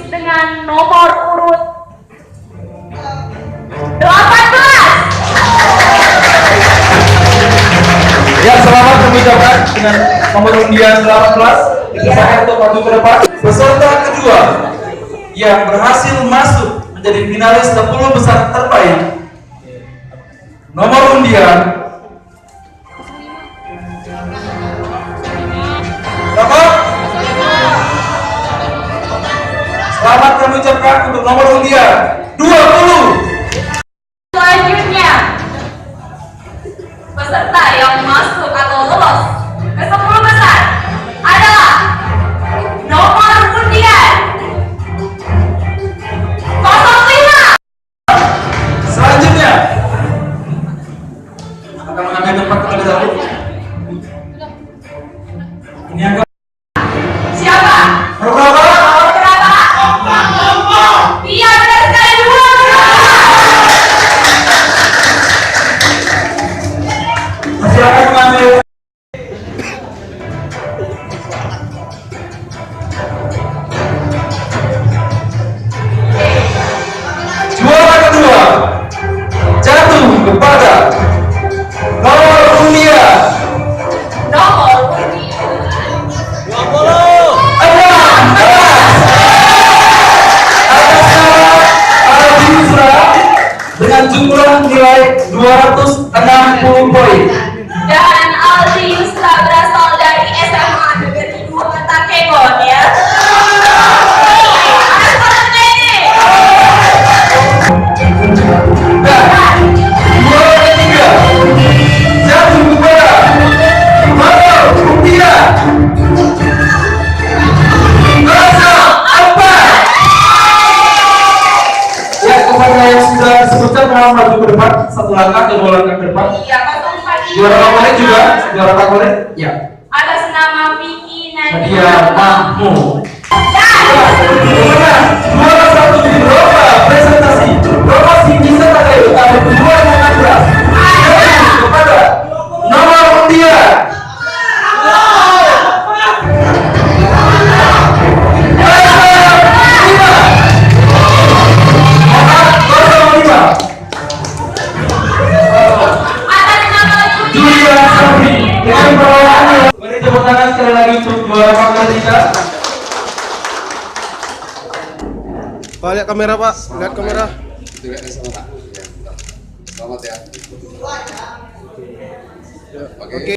dengan nomor urut 18. Ya, selamat kami ucapkan dengan nomor undian 18. Dipersilakan untuk maju ke depan. Peserta kedua yang berhasil masuk menjadi finalis 10 besar terbaik, nomor undian nomor. Selamat kami ucapkan untuk nomor undian 20. Selanjutnya, peserta yang masuk atau lolos ke 10 besar adalah nomor undian 05. Selanjutnya akan mengambil tempat terlebih dahulu. Ini akan Siapa? berapa? Iya, benar sekali, 2. Silakan mengambil. Juara kedua jatuh kepada nomor undian Nomor undian 16 dengan jumlah nilai 260 poin. dan Aldi Yusra berasal dari SMA Negeri 2 Takengon ya. Dan juara ketiga jatuh kepada nomor undian 04. Ya, kepada yang sudah disebutkan mohon maju ke depan, satu langkah dan dua langkah ke depan. Iya, 04. Juara favorit juga, juara favorit. Ya. Atas nama Vicky Nadia Mahmud. dan Juara satu di lomba presentasi promosi wisata kayu tahun 2016 kepada nomor undian 05. atas nama Julia Sabri dengan perolehan. Beri tepuk tangan sekali lagi untuk juara favorit kita. Pak, lihat kamera Pak, lihat kamera. Selamat ya. Oke.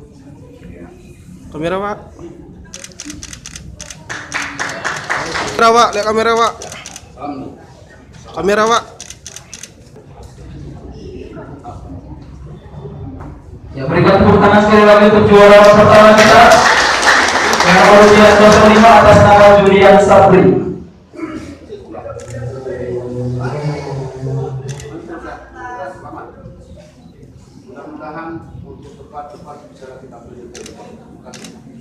Kamera Pak. Kamera Pak, lihat kamera Pak. Kamera Pak. Ya, berikan tepuk tangan sekali lagi untuk juara pertama kita yang nomor undian 05 atas nama Julian Sabri. Mudah-mudahan untuk tepat bisa kita beri.